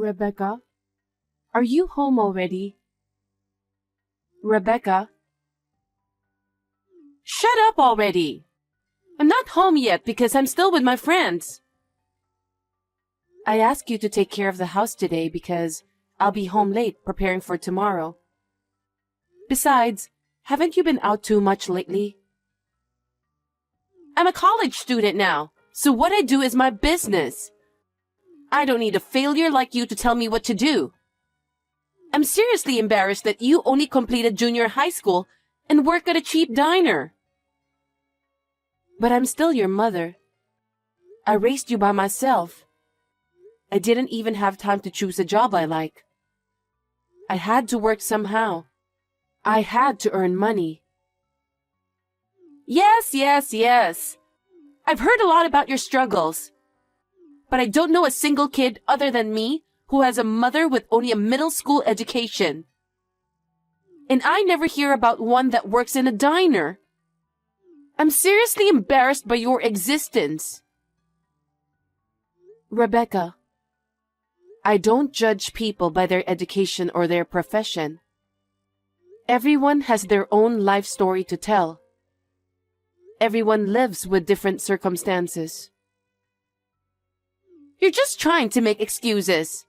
Rebecca, are you home already? Rebecca? Shut up already! I'm not home yet because I'm still with my friends. I asked you to take care of the house today because I'll be home late preparing for tomorrow. Besides, haven't you been out too much lately? I'm a college student now, so what I do is my business. I don't need a failure like you to tell me what to do. I'm seriously embarrassed that you only completed junior high school and work at a cheap diner. But I'm still your mother. I raised you by myself. I didn't even have time to choose a job I like. I had to work somehow. I had to earn money. Yes. I've heard a lot about your struggles. But I don't know a single kid other than me who has a mother with only a middle school education. And I never hear about one that works in a diner. I'm seriously embarrassed by your existence. Rebecca, I don't judge people by their education or their profession. Everyone has their own life story to tell. Everyone lives with different circumstances. You're just trying to make excuses.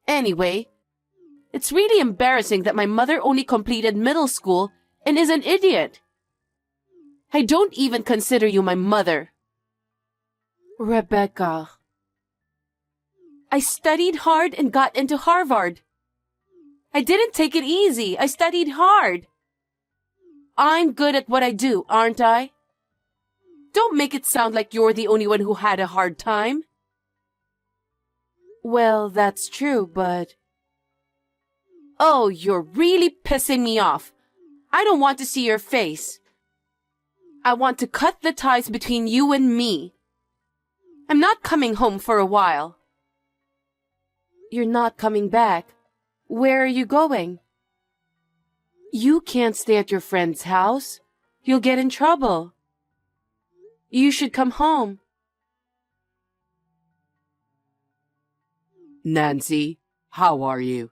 Anyway, it's really embarrassing that my mother only completed middle school and is an idiot. I don't even consider you my mother. Rebecca. I studied hard and got into Harvard. I didn't take it easy. I studied hard. I'm good at what I do, aren't I? Don't make it sound like you're the only one who had a hard time. Well, that's true, but... Oh, you're really pissing me off. I don't want to see your face. I want to cut the ties between you and me. I'm not coming home for a while. You're not coming back. Where are you going? You can't stay at your friend's house. You'll get in trouble. You should come home. Nancy, how are you?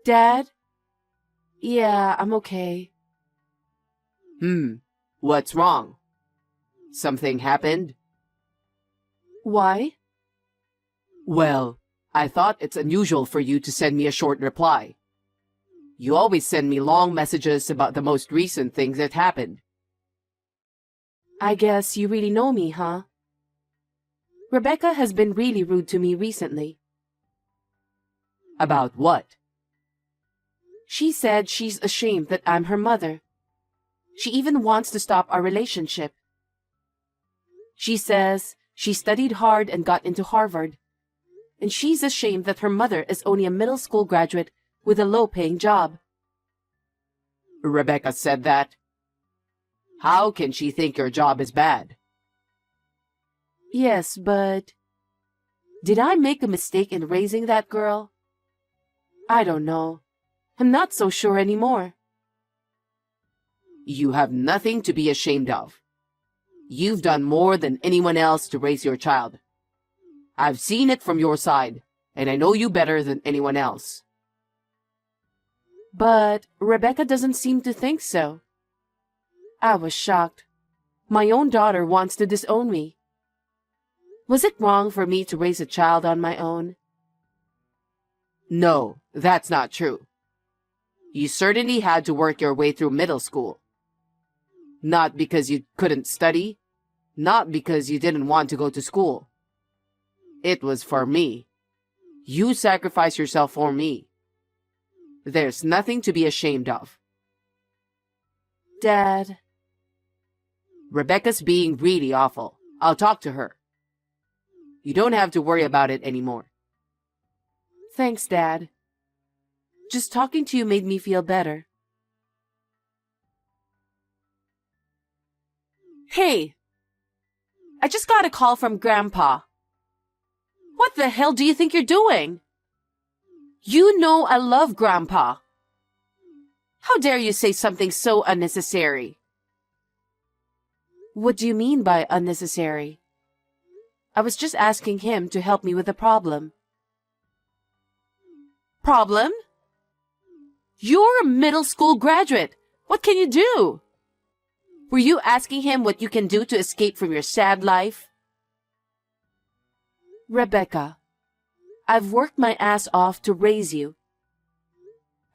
Dad? Yeah, I'm okay. What's wrong? Something happened? Why? Well, I thought it's unusual for you to send me a short reply. You always send me long messages about the most recent things that happened. I guess you really know me, huh? Rebecca has been really rude to me recently. About what? She said she's ashamed that I'm her mother. She even wants to stop our relationship. She says she studied hard and got into Harvard, and she's ashamed that her mother is only a middle school graduate with a low-paying job. Rebecca said that? How can she think your job is bad? Yes, but... Did I make a mistake in raising that girl? I don't know. I'm not so sure anymore. You have nothing to be ashamed of. You've done more than anyone else to raise your child. I've seen it from your side, and I know you better than anyone else. But Rebecca doesn't seem to think so. I was shocked. My own daughter wants to disown me. Was it wrong for me to raise a child on my own? No, that's not true. You certainly had to work your way through middle school. Not because you couldn't study, not because you didn't want to go to school. It was for me. You sacrificed yourself for me. There's nothing to be ashamed of. Dad. Rebecca's being really awful. I'll talk to her. You don't have to worry about it anymore. Thanks, Dad. Just talking to you made me feel better. Hey! I just got a call from Grandpa. What the hell do you think you're doing? You know I love Grandpa. How dare you say something so unnecessary? What do you mean by unnecessary? I was just asking him to help me with a problem. Problem? You're a middle school graduate. What can you do? Were you asking him what you can do to escape from your sad life? Rebecca, I've worked my ass off to raise you.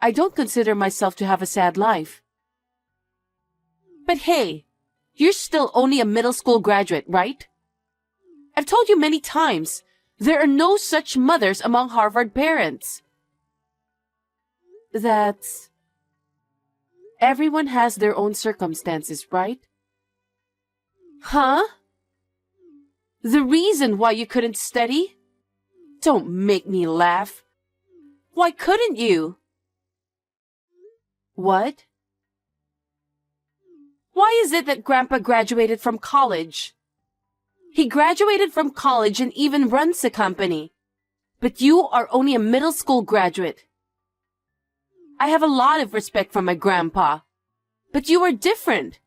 I don't consider myself to have a sad life. But hey, you're still only a middle school graduate, right? I've told you many times, there are no such mothers among Harvard parents. That's... Everyone has their own circumstances, right? Huh? The reason why you couldn't study? Don't make me laugh. Why couldn't you? What? Why is it that Grandpa graduated from college? He graduated from college and even runs a company. But you are only a middle school graduate. I have a lot of respect for my grandpa. But you are different.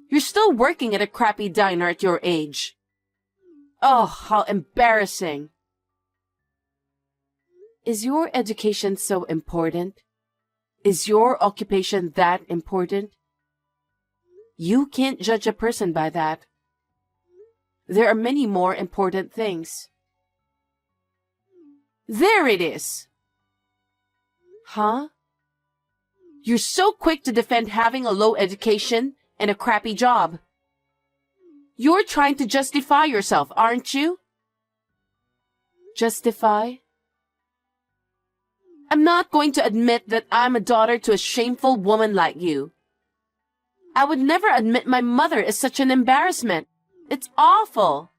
You're still working at a crappy diner at your age. Oh, how embarrassing. Is your education so important? Is your occupation that important? You can't judge a person by that. There are many more important things. There it is. Huh? You're so quick to defend having a low education and a crappy job. You're trying to justify yourself, aren't you? Justify? I'm not going to admit that I'm a daughter to a shameful woman like you. I would never admit my mother is such an embarrassment. It's awful.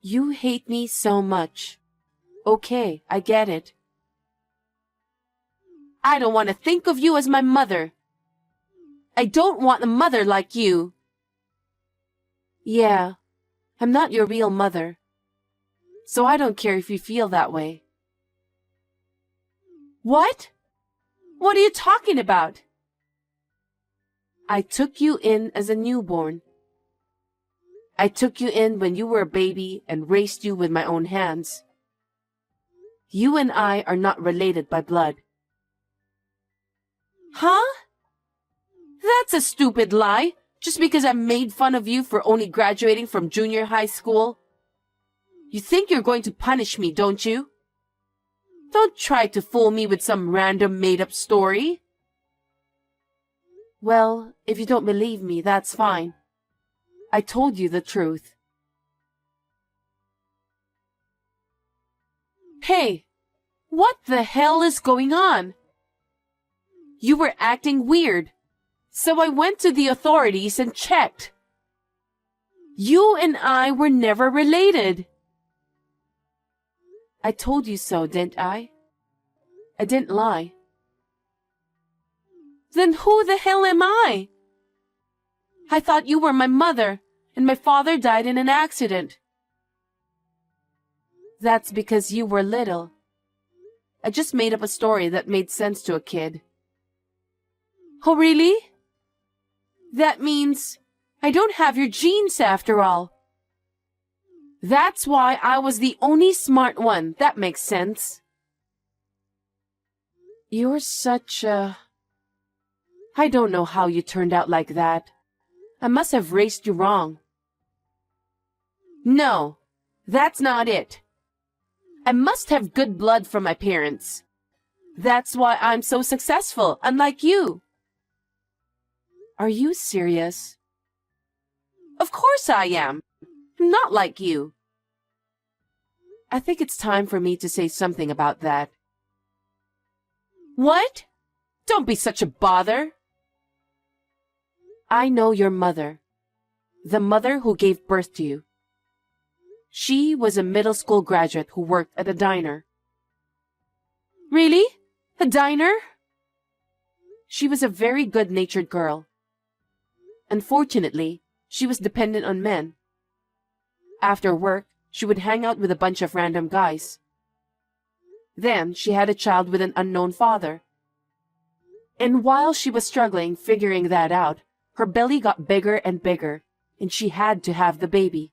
You hate me so much. Okay, I get it. I don't want to think of you as my mother. I don't want a mother like you. Yeah, I'm not your real mother. So I don't care if you feel that way. What? What are you talking about? I took you in as a newborn. I took you in when you were a baby and raised you with my own hands. You and I are not related by blood. Huh? That's a stupid lie, just because I made fun of you for only graduating from junior high school. You think you're going to punish me, don't you? Don't try to fool me with some random made-up story. Well, if you don't believe me, that's fine. I told you the truth. Hey, what the hell is going on? You were acting weird, so I went to the authorities and checked. You and I were never related. I told you so, didn't I? I didn't lie. Then who the hell am I? I thought you were my mother, and my father died in an accident. That's because you were little. I just made up a story that made sense to a kid. Oh, really? That means I don't have your genes after all. That's why I was the only smart one. That makes sense. You're such a... I don't know how you turned out like that. I must have raised you wrong. No, that's not it. I must have good blood from my parents. That's why I'm so successful, unlike you. Are you serious? Of course I am. I'm not like you. I think it's time for me to say something about that. What? Don't be such a bother. I know your mother. The mother who gave birth to you. She was a middle school graduate who worked at a diner. Really? A diner? She was a very good-natured girl. Unfortunately, she was dependent on men. After work, she would hang out with a bunch of random guys. Then she had a child with an unknown father. And while she was struggling figuring that out, her belly got bigger and bigger, and she had to have the baby.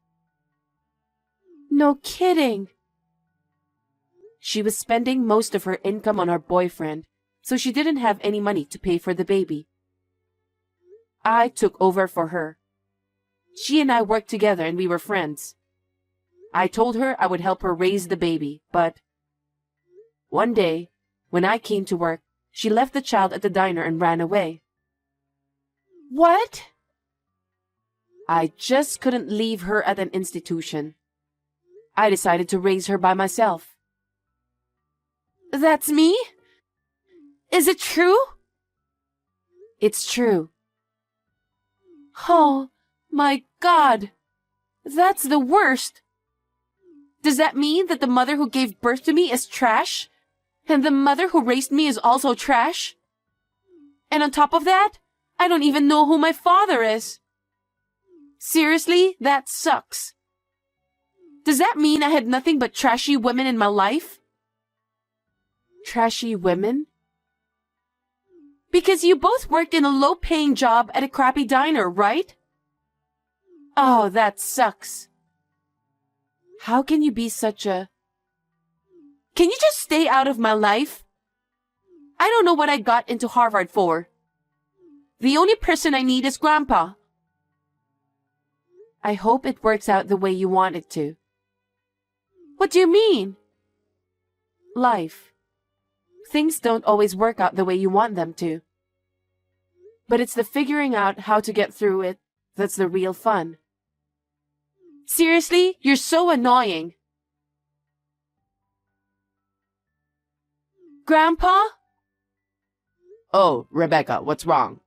No kidding. She was spending most of her income on her boyfriend, so she didn't have any money to pay for the baby. I took over for her. She and I worked together and we were friends. I told her I would help her raise the baby, but one day, when I came to work, she left the child at the diner and ran away. What? I just couldn't leave her at an institution. I decided to raise her by myself. That's me? Is it true? It's true. Oh, my God. That's the worst. Does that mean that the mother who gave birth to me is trash? And the mother who raised me is also trash? And on top of that, I don't even know who my father is. Seriously, that sucks. Does that mean I had nothing but trashy women in my life? Trashy women? Because you both worked in a low-paying job at a crappy diner, right? Oh, that sucks. How can you be such a... Can you just stay out of my life? I don't know what I got into Harvard for. The only person I need is Grandpa. I hope it works out the way you want it to. What do you mean? Life. Things don't always work out the way you want them to. But it's the figuring out how to get through it that's the real fun. Seriously, you're so annoying. Grandpa? Oh, Rebecca, what's wrong?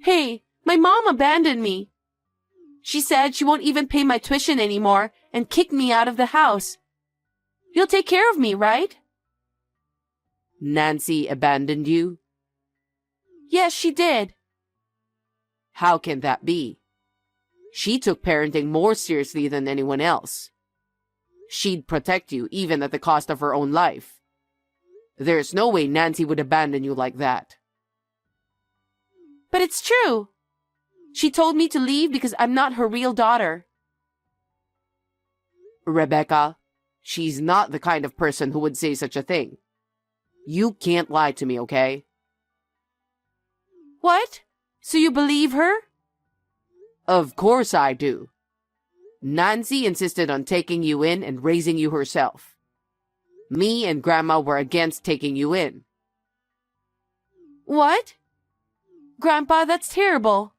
Hey, my mom abandoned me. She said she won't even pay my tuition anymore and kicked me out of the house. You'll take care of me, right? Nancy abandoned you? Yes, she did. How can that be? She took parenting more seriously than anyone else. She'd protect you even at the cost of her own life. There's no way Nancy would abandon you like that. But it's true. She told me to leave because I'm not her real daughter. Rebecca, she's not the kind of person who would say such a thing. You can't lie to me, okay? What? So you believe her? Of course I do. Nancy insisted on taking you in and raising you herself. Me and Grandma were against taking you in. What? Grandpa, that's terrible.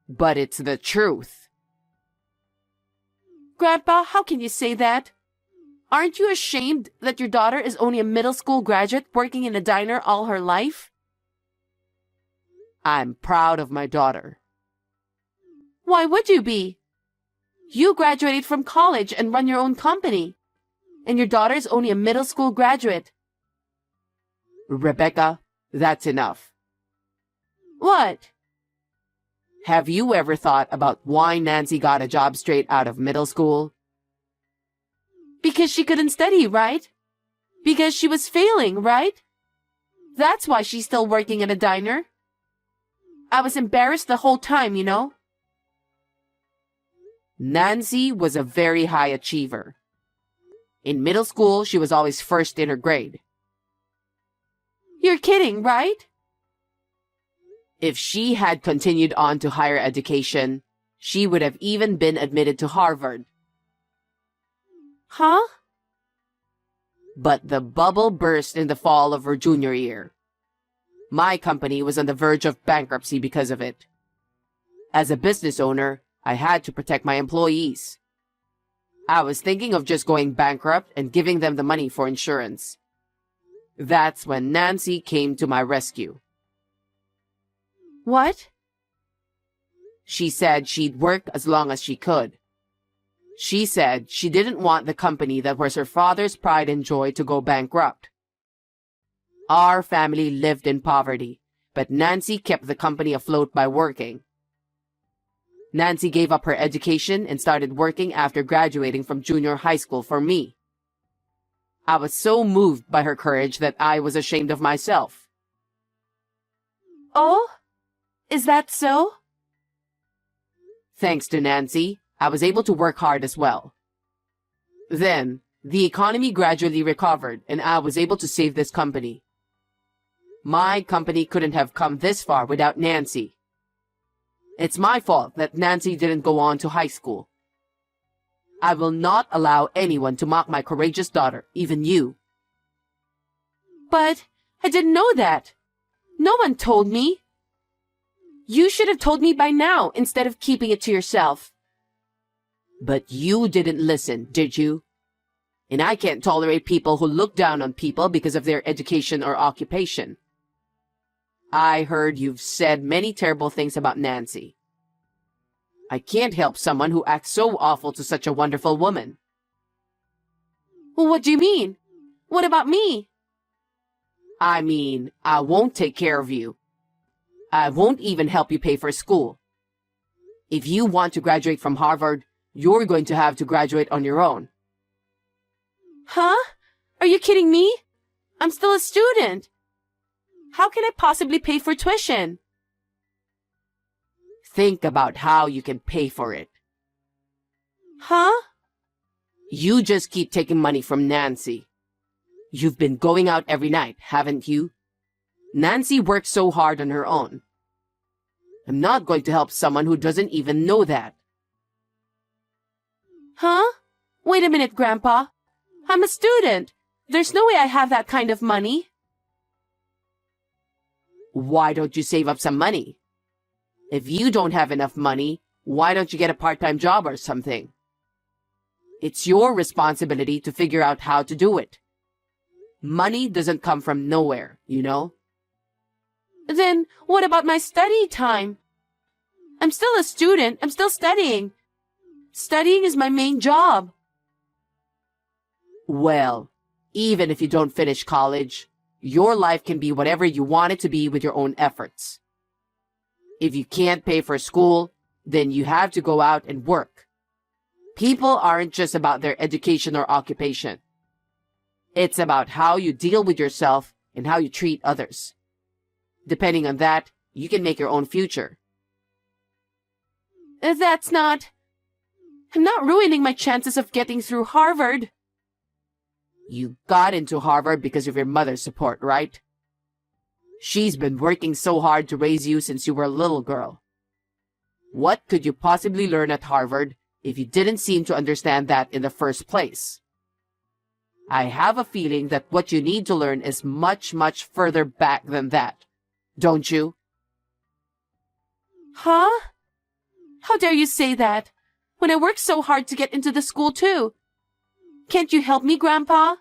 But it's the truth. Grandpa, how can you say that? Aren't you ashamed that your daughter is only a middle school graduate working in a diner all her life? I'm proud of my daughter. Why would you be? You graduated from college and run your own company. And your daughter is only a middle school graduate. Rebecca, that's enough. What? Have you ever thought about why Nancy got a job straight out of middle school? Because she couldn't study, right? Because she was failing, right? That's why she's still working at a diner. I was embarrassed the whole time, you know? Nancy was a very high achiever. In middle school, she was always first in her grade. You're kidding, right? If she had continued on to higher education, she would have even been admitted to Harvard. Huh? But the bubble burst in the fall of her junior year. My company was on the verge of bankruptcy because of it. As a business owner, I had to protect my employees. I was thinking of just going bankrupt and giving them the money for insurance. That's when Nancy came to my rescue. What? She said she'd work as long as she could. She said she didn't want the company that was her father's pride and joy to go bankrupt. Our family lived in poverty, but Nancy kept the company afloat by working. Nancy gave up her education and started working after graduating from junior high school for me. I was so moved by her courage that I was ashamed of myself. Oh? Is that so? Thanks to Nancy, I was able to work hard as well. Then, the economy gradually recovered and I was able to save this company. My company couldn't have come this far without Nancy. It's my fault that Nancy didn't go on to high school. I will not allow anyone to mock my courageous daughter, even you. But I didn't know that. No one told me. You should have told me by now instead of keeping it to yourself. But you didn't listen, did you? And I can't tolerate people who look down on people because of their education or occupation. I heard you've said many terrible things about Nancy. I can't help someone who acts so awful to such a wonderful woman. Well, what do you mean? What about me? I mean, I won't take care of you. I won't even help you pay for school. If you want to graduate from Harvard, you're going to have to graduate on your own. Huh? Are you kidding me? I'm still a student. How can I possibly pay for tuition? Think about how you can pay for it. Huh? You just keep taking money from Nancy. You've been going out every night, haven't you? Nancy works so hard on her own. I'm not going to help someone who doesn't even know that. Huh? Wait a minute, Grandpa. I'm a student. There's no way I have that kind of money. Why don't you save up some money? If you don't have enough money, why don't you get a part-time job or something? It's your responsibility to figure out how to do it. Money doesn't come from nowhere, you know? Then what about my study time? I'm still a student. I'm still studying. Studying is my main job. Well, even if you don't finish college, your life can be whatever you want it to be with your own efforts. If you can't pay for school, then you have to go out and work. People aren't just about their education or occupation. It's about how you deal with yourself and how you treat others. Depending on that, you can make your own future. I'm not ruining my chances of getting through Harvard. You got into Harvard because of your mother's support, right? She's been working so hard to raise you since you were a little girl. What could you possibly learn at Harvard if you didn't seem to understand that in the first place? I have a feeling that what you need to learn is much, much further back than that. Don't you? Huh? How dare you say that, when I worked so hard to get into the school too? Can't you help me, Grandpa?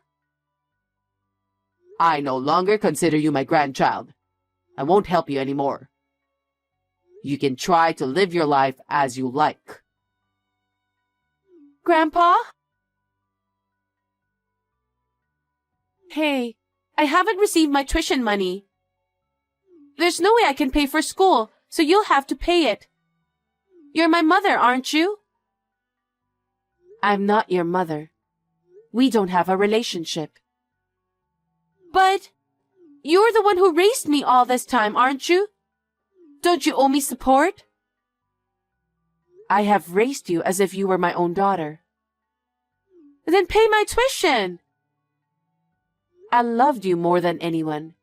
I no longer consider you my grandchild. I won't help you anymore. You can try to live your life as you like. Grandpa? Hey, I haven't received my tuition money. There's no way I can pay for school, so you'll have to pay it. You're my mother, aren't you? I'm not your mother. We don't have a relationship. But you're the one who raised me all this time, aren't you? Don't you owe me support? I have raised you as if you were my own daughter. Then pay my tuition. I loved you more than anyone.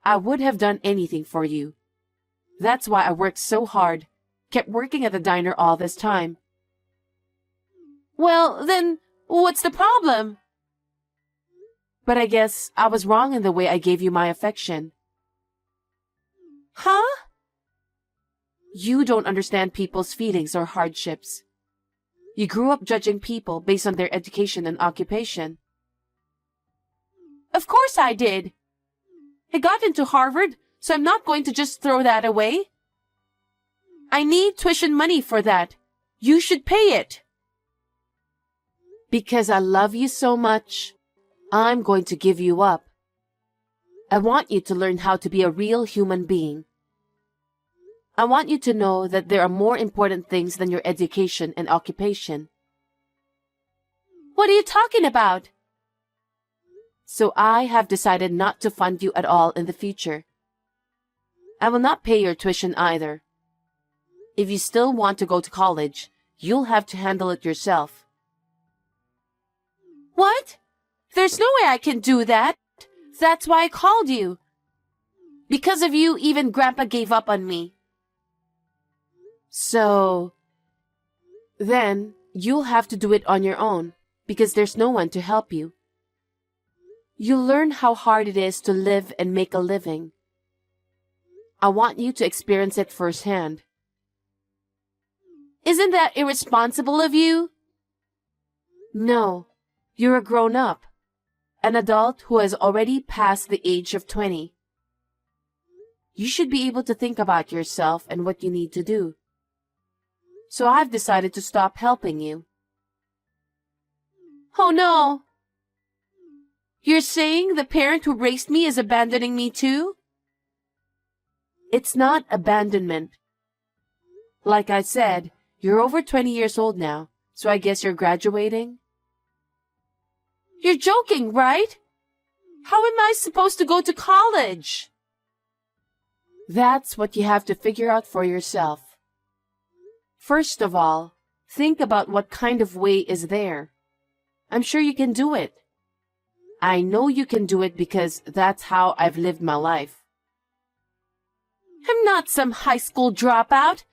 I would have done anything for you. That's why I worked so hard, kept working at the diner all this time. Well, then, what's the problem? But I guess I was wrong in the way I gave you my affection. Huh? You don't understand people's feelings or hardships. You grew up judging people based on their education and occupation. Of course I did. I got into Harvard, so I'm not going to just throw that away. I need tuition money for that. You should pay it. Because I love you so much, I'm going to give you up. I want you to learn how to be a real human being. I want you to know that there are more important things than your education and occupation. What are you talking about? So I have decided not to fund you at all in the future. I will not pay your tuition either. If you still want to go to college, you'll have to handle it yourself. What? There's no way I can do that. That's why I called you. Because of you, even Grandpa gave up on me. So, then you'll have to do it on your own because there's no one to help you. You'll learn how hard it is to live and make a living. I want you to experience it firsthand. Isn't that irresponsible of you? No, you're a grown-up, an adult who has already passed the age of 20. You should be able to think about yourself and what you need to do. So I've decided to stop helping you. Oh no! You're saying the parent who raised me is abandoning me too? It's not abandonment. Like I said, you're over 20 years old now, so I guess you're graduating? You're joking, right? How am I supposed to go to college? That's what you have to figure out for yourself. First of all, think about what kind of way is there. I'm sure you can do it. I know you can do it because that's how I've lived my life. I'm not some high school dropout.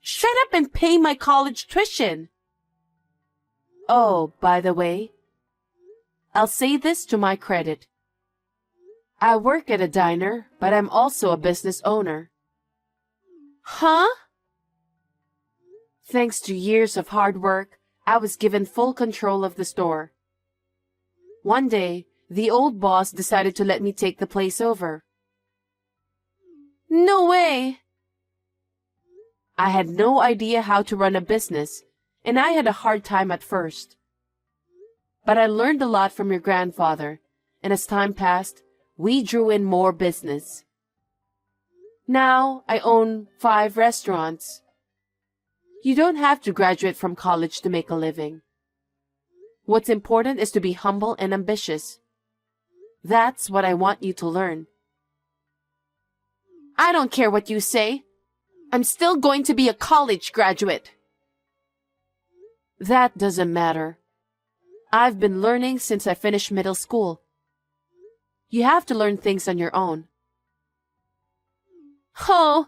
Shut up and pay my college tuition. Oh, by the way, I'll say this to my credit. I work at a diner, but I'm also a business owner. Huh? Thanks to years of hard work, I was given full control of the store. One day, the old boss decided to let me take the place over. No way! I had no idea how to run a business, and I had a hard time at first. But I learned a lot from your grandfather, and as time passed, we drew in more business. Now, I own 5 restaurants. You don't have to graduate from college to make a living. What's important is to be humble and ambitious. That's what I want you to learn. I don't care what you say. I'm still going to be a college graduate. That doesn't matter. I've been learning since I finished middle school. You have to learn things on your own. Oh,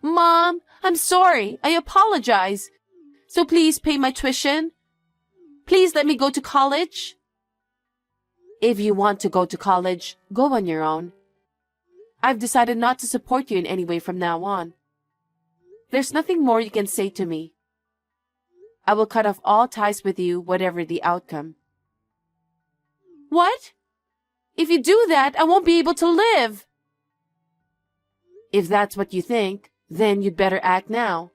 Mom, I'm sorry. I apologize. So please pay my tuition. Please let me go to college. If you want to go to college, go on your own. I've decided not to support you in any way from now on. There's nothing more you can say to me. I will cut off all ties with you, whatever the outcome. What? If you do that, I won't be able to live. If that's what you think, then you'd better act now.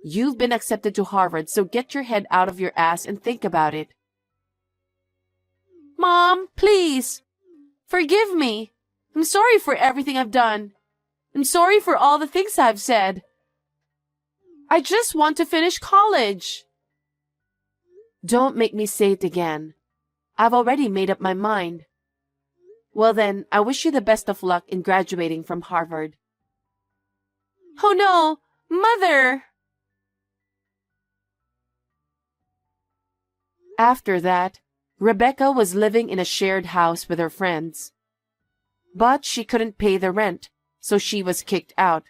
You've been accepted to Harvard, so get your head out of your ass and think about it. Mom, please. Forgive me. I'm sorry for everything I've done. I'm sorry for all the things I've said. I just want to finish college. Don't make me say it again. I've already made up my mind. Well then, I wish you the best of luck in graduating from Harvard. Oh no, Mother! After that, Rebecca was living in a shared house with her friends. But she couldn't pay the rent, so she was kicked out.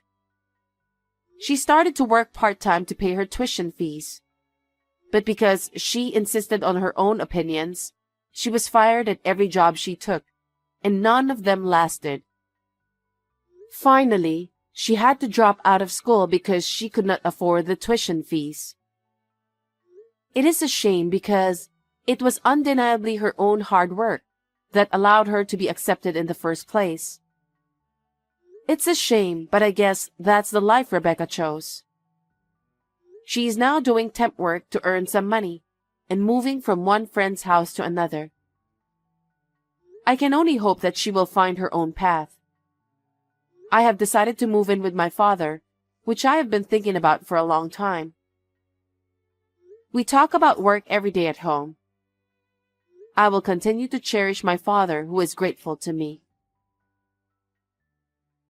She started to work part-time to pay her tuition fees. But because she insisted on her own opinions, she was fired at every job she took, and none of them lasted. Finally, she had to drop out of school because she could not afford the tuition fees. It is a shame because it was undeniably her own hard work that allowed her to be accepted in the first place. It's a shame, but I guess that's the life Rebecca chose. She is now doing temp work to earn some money and moving from one friend's house to another. I can only hope that she will find her own path. I have decided to move in with my father, which I have been thinking about for a long time. We talk about work every day at home. I will continue to cherish my father, who is grateful to me.